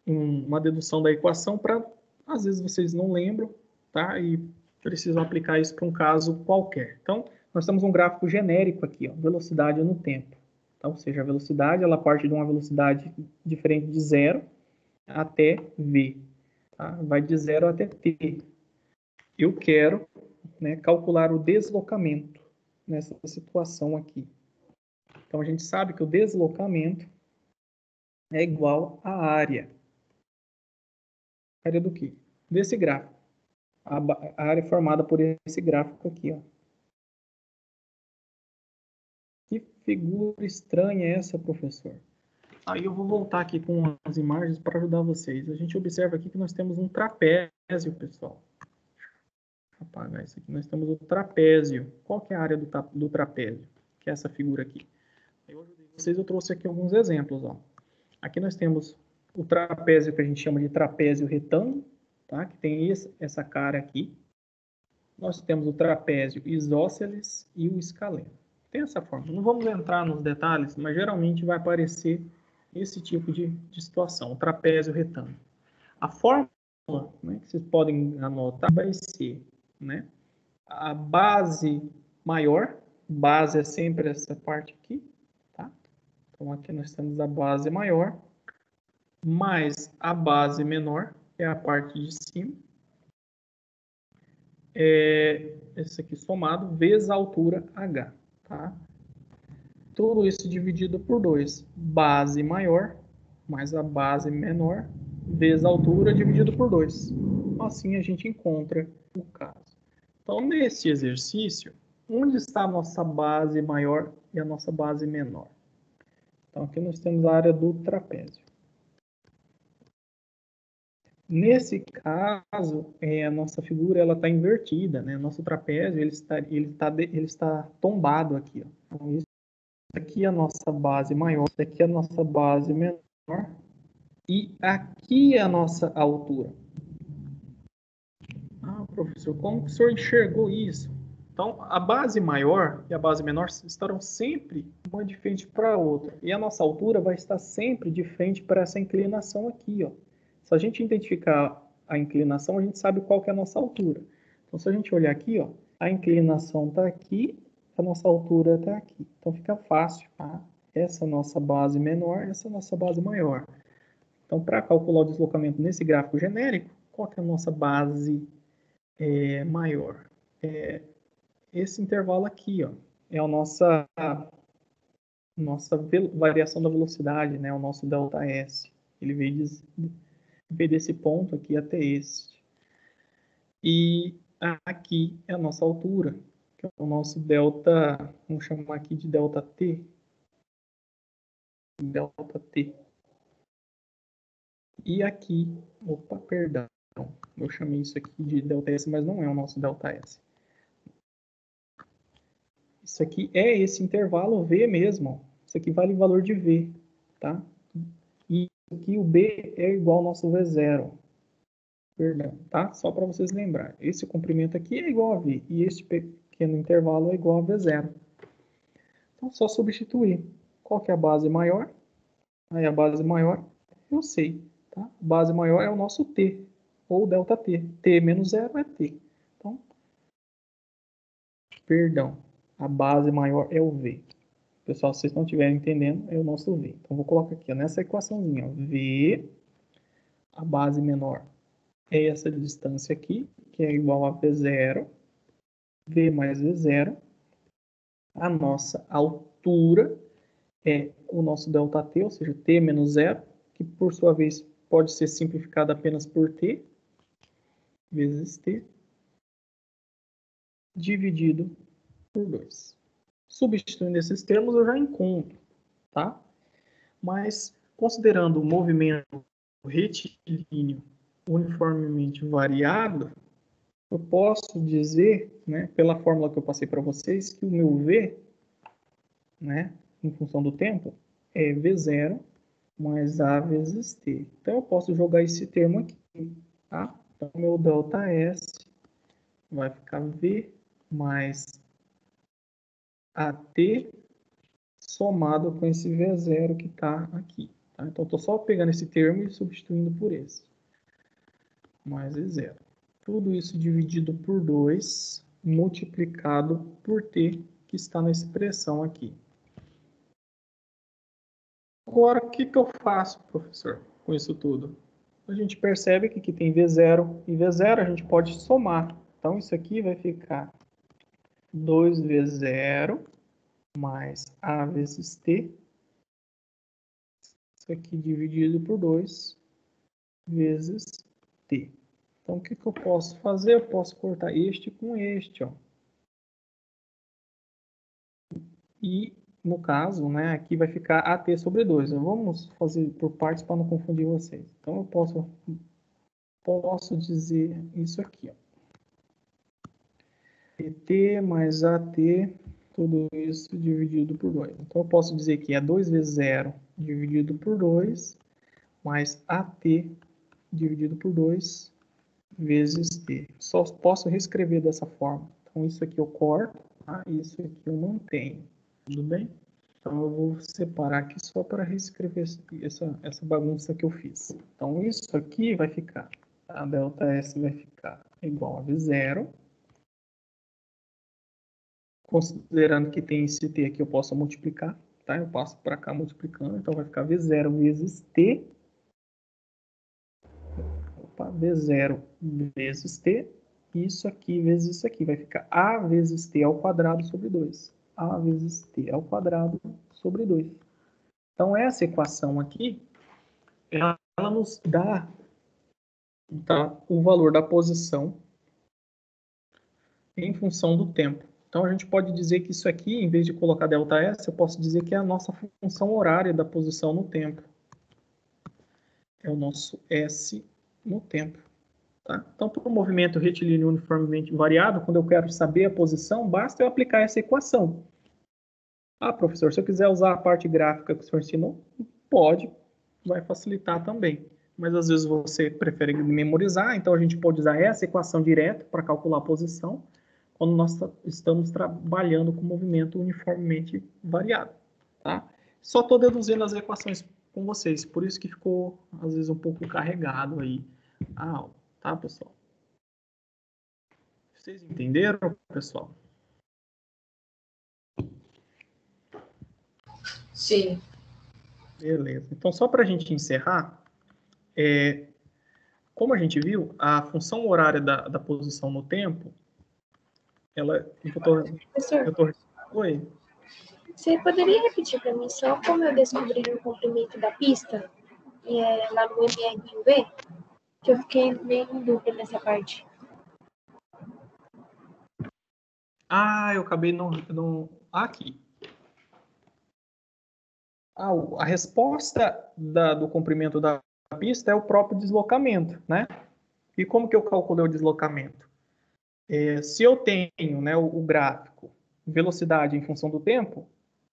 uma dedução da equação para, às vezes, vocês não lembram, tá? E precisam aplicar isso para um caso qualquer. Então, nós temos um gráfico genérico aqui, ó, velocidade no tempo. Então, ou seja, a velocidade, ela parte de uma velocidade diferente de 0 até v. Tá? Vai de 0 até t. Eu quero, né, calcular o deslocamento nessa situação aqui. Então, a gente sabe que o deslocamento é igual à área. Área do quê? Desse gráfico. A área formada por esse gráfico aqui, ó. Que figura estranha é essa, professor? Aí eu vou voltar aqui com as imagens para ajudar vocês. A gente observa aqui que nós temos um trapézio, pessoal. Deixa eu apagar isso aqui. Nós temos o trapézio. Qual que é a área do trapézio? Que é essa figura aqui. Eu ajudei vocês, eu trouxe aqui alguns exemplos, ó. Aqui nós temos o trapézio que a gente chama de trapézio retângulo, tá? Que tem essa cara aqui. Nós temos o trapézio isósceles e o escaleno. Tem essa forma. Não vamos entrar nos detalhes, mas geralmente vai aparecer esse tipo de situação, o trapézio retângulo. A fórmula, né, que vocês podem anotar vai ser, né, a base maior, base é sempre essa parte aqui, tá? Então aqui nós temos a base maior, mais a base menor, que é a parte de cima. Esse aqui somado, vezes a altura H, tá? Tudo isso dividido por 2. Base maior, mais a base menor, vezes a altura, dividido por 2. Assim a gente encontra o caso. Então, nesse exercício, onde está a nossa base maior e a nossa base menor? Então, aqui nós temos a área do trapézio. Nesse caso, a nossa figura está invertida, né? Nosso trapézio ele está tombado aqui. Ó. Então, isso aqui é a nossa base maior, isso aqui é a nossa base menor, e aqui é a nossa altura. Ah, professor, como que o senhor enxergou isso? Então, a base maior e a base menor estarão sempre uma de frente para a outra. E a nossa altura vai estar sempre de frente para essa inclinação aqui, ó. Se a gente identificar a inclinação, a gente sabe qual que é a nossa altura. Então, se a gente olhar aqui, ó, a inclinação está aqui, a nossa altura está aqui. Então, fica fácil, tá? Essa é a nossa base menor, essa é a nossa base maior. Então, para calcular o deslocamento nesse gráfico genérico, qual que é a nossa base maior? Esse intervalo aqui, ó, é a nossa variação da velocidade, né? O nosso ΔS. Ele veio desse ponto aqui até este. E aqui é a nossa altura, que é o nosso delta, vamos chamar aqui de ΔT. ΔT. E aqui, opa, perdão, eu chamei isso aqui de ΔS, mas não é o nosso ΔS. Isso aqui é esse intervalo V mesmo. Isso aqui vale o valor de V, tá? E aqui o B é igual ao nosso V0. Perdão, tá? Só para vocês lembrarem. Esse comprimento aqui é igual a V. E este pequeno intervalo é igual a V0. Então, só substituir. Qual que é a base maior? Aí a base maior, eu sei, tá? A base maior é o nosso T, ou ΔT. T menos 0 é T. Então, perdão. A base maior é o V. Pessoal, se vocês não estiverem entendendo, é o nosso V. Então, vou colocar aqui, ó, nessa equaçãozinha, ó, V, a base menor é essa distância aqui, que é igual a V0, V mais V0. A nossa altura é o nosso ΔT, ou seja, T menos 0, que por sua vez pode ser simplificado apenas por T, vezes T, dividido por 2. Substituindo esses termos, eu já encontro, tá? Mas, considerando o movimento retilíneo uniformemente variado, eu posso dizer, né, pela fórmula que eu passei para vocês, que o meu V, né, em função do tempo, é V0 mais A vezes T. Então, eu posso jogar esse termo aqui, tá? Então, meu ΔS vai ficar V mais AT somado com esse V0 que está aqui. Tá? Então, estou só pegando esse termo e substituindo por esse. Mais V0. Tudo isso dividido por 2, multiplicado por T, que está na expressão aqui. Agora, o que eu faço, professor, com isso tudo? A gente percebe que aqui tem V0 e V0, a gente pode somar. Então, isso aqui vai ficar 2V0 mais A vezes T. Isso aqui dividido por 2 vezes T. Então, o que eu posso fazer? Eu posso cortar este com este, ó. E, no caso, né, aqui vai ficar AT sobre 2. Vamos fazer por partes para não confundir vocês. Então, eu posso dizer isso aqui, ó. PT mais AT, tudo isso dividido por 2. Então, eu posso dizer que é 2 vezes 0 dividido por 2, mais AT dividido por 2 vezes T. Só posso reescrever dessa forma. Então, isso aqui eu corto, tá? Isso aqui eu mantenho. Tudo bem? Então, eu vou separar aqui só para reescrever essa bagunça que eu fiz. Então, isso aqui vai ficar, a ΔS vai ficar igual a V0. Considerando que tem esse T aqui, eu posso multiplicar, tá? Eu passo para cá multiplicando, então vai ficar V0 vezes T. Opa, V0 vezes T. Isso aqui vezes isso aqui. Vai ficar A vezes T ao quadrado sobre 2. A vezes T ao quadrado sobre 2. Então, essa equação aqui, ela nos dá, tá, o valor da posição em função do tempo. Então, a gente pode dizer que isso aqui, em vez de colocar ΔS, eu posso dizer que é a nossa função horária da posição no tempo. É o nosso S no tempo. Tá? Então, para o movimento retilíneo uniformemente variado, quando eu quero saber a posição, basta eu aplicar essa equação. Ah, professor, se eu quiser usar a parte gráfica que o senhor ensinou, pode, vai facilitar também. Mas às vezes você prefere memorizar, então a gente pode usar essa equação direto para calcular a posição, quando nós estamos trabalhando com movimento uniformemente variado. Tá? Só estou deduzindo as equações com vocês, por isso que ficou, às vezes, um pouco carregado aí a aula, tá, pessoal? Vocês entenderam, pessoal? Sim. Beleza. Então, só para a gente encerrar, como a gente viu, a função horária da posição no tempo, ela... Professor, Oi? você poderia repetir para mim só como eu descobri o comprimento da pista lá no MRUV? Que eu fiquei meio em dúvida nessa parte. Ah, eu acabei não... Aqui. A resposta do comprimento da pista é o próprio deslocamento, né? E como que eu calculei o deslocamento? Se eu tenho, né, o gráfico velocidade em função do tempo,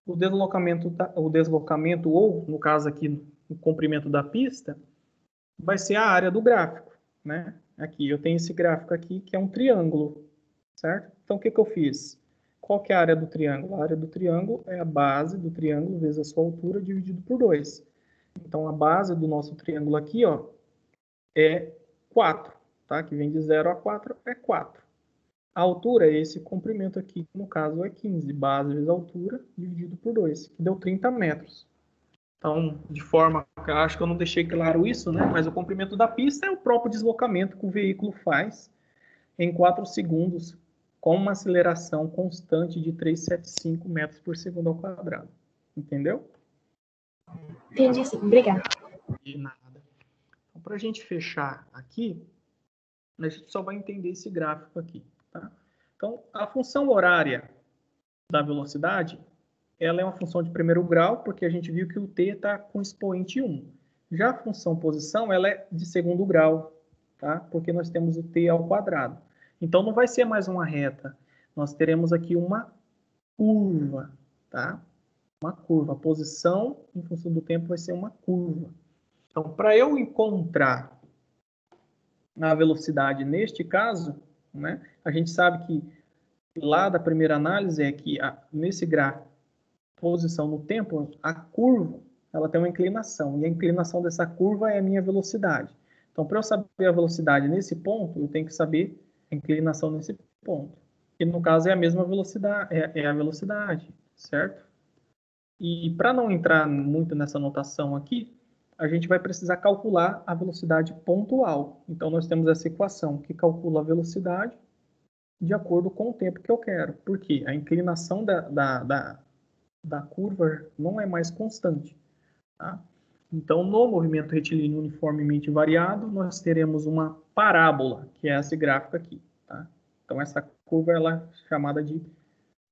o deslocamento, ou, no caso aqui, o comprimento da pista, vai ser a área do gráfico, né? Aqui, eu tenho esse gráfico aqui, que é um triângulo, certo? Então, o que eu fiz? Qual que é a área do triângulo? A área do triângulo é a base do triângulo vezes a sua altura dividido por 2. Então, a base do nosso triângulo aqui, ó, é 4, tá? Que vem de 0 a 4, é 4. A altura é esse comprimento aqui, que no caso é 15. Base vezes altura dividido por 2, que deu 30 metros. Então, de forma, acho que eu não deixei claro isso, né? Mas o comprimento da pista é o próprio deslocamento que o veículo faz em 4 segundos, com uma aceleração constante de 375 metros por segundo ao quadrado. Entendeu? Entendi sim, obrigada. De nada. Então, para a gente fechar aqui, a gente só vai entender esse gráfico aqui, tá? Então, a função horária da velocidade, ela é uma função de primeiro grau, porque a gente viu que o t está com expoente 1. Já a função posição, ela é de segundo grau, tá? Porque nós temos o t ao quadrado. Então, não vai ser mais uma reta. Nós teremos aqui uma curva, tá? Uma curva. A posição, em função do tempo, vai ser uma curva. Então, para eu encontrar a velocidade neste caso, né, a gente sabe que lá da primeira análise é que nesse gráfico, posição no tempo, a curva ela tem uma inclinação, e a inclinação dessa curva é a minha velocidade. Então, para eu saber a velocidade nesse ponto, eu tenho que saber a inclinação nesse ponto. Que no caso é a mesma velocidade, é a velocidade, certo? E para não entrar muito nessa notação aqui, a gente vai precisar calcular a velocidade pontual. Então, nós temos essa equação que calcula a velocidade de acordo com o tempo que eu quero. Porque a inclinação da curva não é mais constante. Tá? Então, no movimento retilíneo uniformemente variado, nós teremos uma parábola, que é esse gráfico aqui. Tá? Então, essa curva ela é chamada de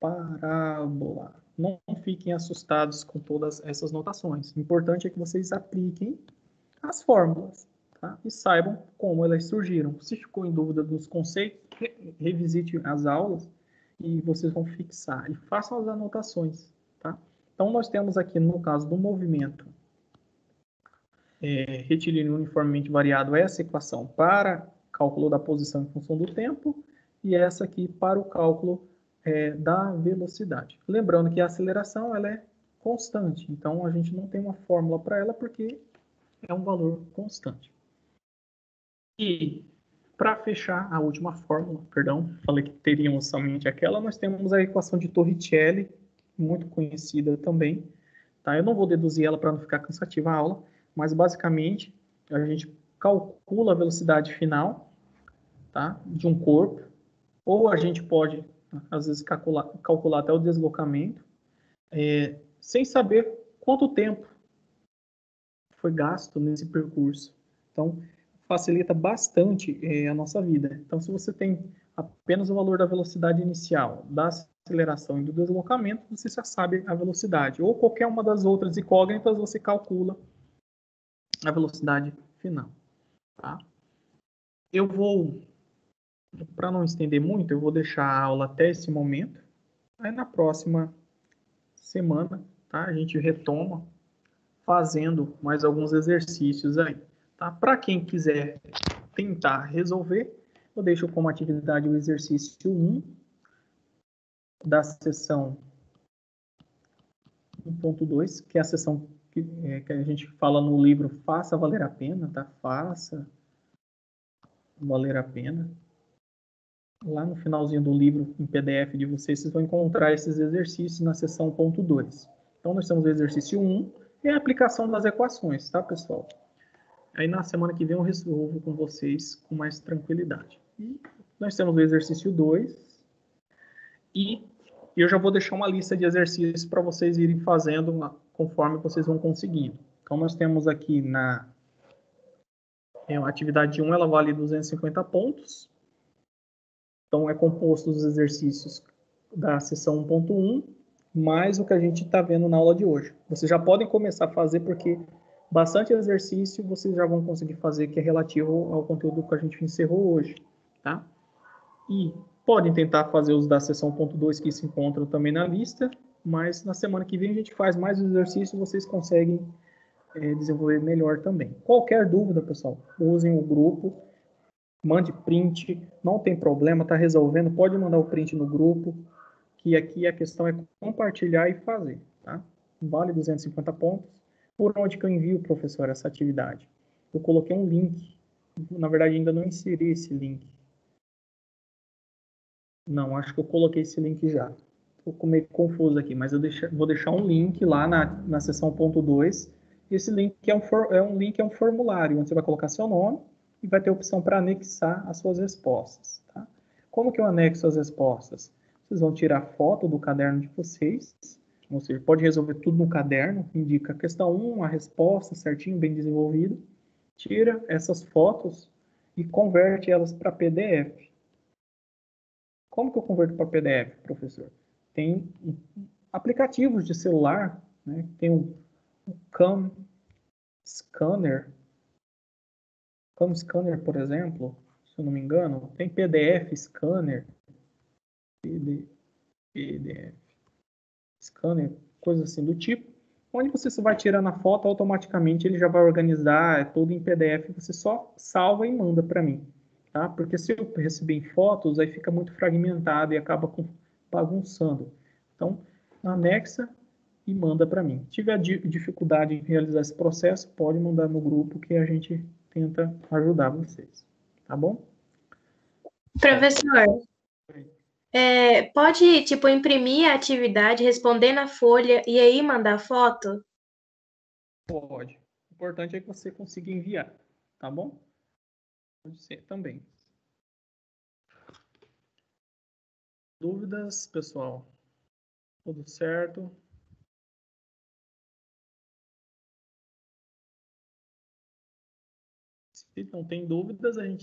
parábola. Não fiquem assustados com todas essas notações. O importante é que vocês apliquem as fórmulas, tá? E saibam como elas surgiram. Se ficou em dúvida dos conceitos, revisite as aulas e vocês vão fixar. E façam as anotações, tá? Então, nós temos aqui, no caso do movimento retilíneo uniformemente variado, essa equação para cálculo da posição em função do tempo e essa aqui para o cálculo da velocidade. Lembrando que a aceleração ela é constante, então a gente não tem uma fórmula para ela porque é um valor constante. E para fechar a última fórmula, perdão, falei que teríamos somente aquela, nós temos a equação de Torricelli, muito conhecida também. Tá? Eu não vou deduzir ela para não ficar cansativa a aula, mas basicamente a gente calcula a velocidade final, tá, de um corpo, ou a gente pode, às vezes, calcular até o deslocamento, sem saber quanto tempo foi gasto nesse percurso. Então, facilita bastante a nossa vida. Então, se você tem apenas o valor da velocidade inicial, da aceleração e do deslocamento, você já sabe a velocidade. Ou qualquer uma das outras incógnitas, você calcula a velocidade final. Tá? Eu vou, para não estender muito, eu vou deixar a aula até esse momento. Aí na próxima semana, tá? A gente retoma fazendo mais alguns exercícios aí. Tá? Para quem quiser tentar resolver, eu deixo como atividade o exercício 1 da sessão 1.2, que é a sessão que a gente fala no livro Faça Valer a Pena, tá? Faça valer a pena. Lá no finalzinho do livro, em PDF de vocês, vocês vão encontrar esses exercícios na seção 1.2. Então, nós temos o exercício 1 e a aplicação das equações, tá, pessoal? Aí, na semana que vem, eu resolvo com vocês com mais tranquilidade. E nós temos o exercício 2 e eu já vou deixar uma lista de exercícios para vocês irem fazendo conforme vocês vão conseguindo. Então, nós temos aqui na a atividade 1, ela vale 250 pontos. Então, é composto dos exercícios da sessão 1.1, mais o que a gente está vendo na aula de hoje. Vocês já podem começar a fazer, porque bastante exercício vocês já vão conseguir fazer, que é relativo ao conteúdo que a gente encerrou hoje. Tá? E podem tentar fazer os da sessão 1.2, que se encontram também na lista, mas na semana que vem a gente faz mais exercícios e vocês conseguem desenvolver melhor também. Qualquer dúvida, pessoal, usem o grupo. Mande print, não tem problema, está resolvendo, pode mandar o print no grupo, que aqui a questão é compartilhar e fazer, tá? Vale 250 pontos. Por onde que eu envio, professor, essa atividade? Eu coloquei um link, na verdade ainda não inseri esse link. Não, acho que eu coloquei esse link já. Estou meio confuso aqui, mas eu vou deixar um link lá na seção 2. Esse link é um formulário, onde você vai colocar seu nome, e vai ter a opção para anexar as suas respostas. Tá? Como que eu anexo as respostas? Vocês vão tirar foto do caderno de vocês, ou seja, pode resolver tudo no caderno, indica a questão 1, a resposta certinho, bem desenvolvido. Tira essas fotos e converte elas para PDF. Como que eu converto para PDF, professor? tem aplicativos de celular, né? Tem o Cam Scanner, por exemplo, se eu não me engano, tem PDF Scanner, PDF Scanner, coisa assim do tipo, onde você só vai tirando a foto, automaticamente ele já vai organizar, é tudo em PDF, você só salva e manda para mim, tá? Porque se eu receber em fotos, aí fica muito fragmentado e acaba bagunçando. Então, anexa e manda para mim. Se tiver dificuldade em realizar esse processo, pode mandar no grupo que a gente tenta ajudar vocês, tá bom? Professor, pode, tipo, imprimir a atividade, responder na folha e aí mandar foto? Pode. O importante é que você consiga enviar, tá bom? Pode ser também. Dúvidas, pessoal? Tudo certo? Se não tem dúvidas, a gente